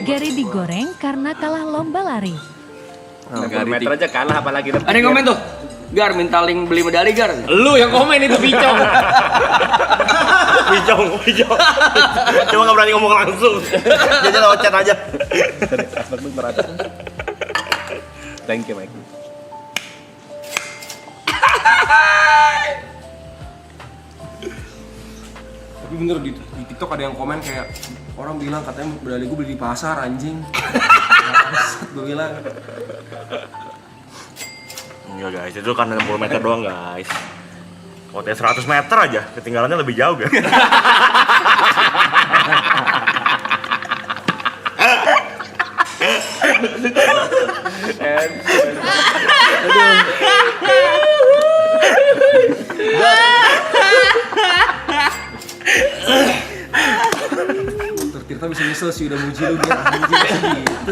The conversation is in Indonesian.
Gary digoreng karena kalah lomba lari. 60 meter aja kalah apalagi. Ada yang komen tuh, Gar minta link beli medali Gar. Lu yang komen itu Bicong. Bicong. Cuma nggak berani ngomong langsung. Jadi lewat chat aja. Thank you, Mike. Tapi bener di TikTok ada yang komen kayak orang bilang katanya medali gue beli di pasar anjing. Gue bilang Enggak guys, itu kan 60 meter doang guys. Kalau 100 meter aja, ketinggalannya lebih jauh kan. Dokter Tirta bisa nyesel sih udah muji lu dia anjing gitu.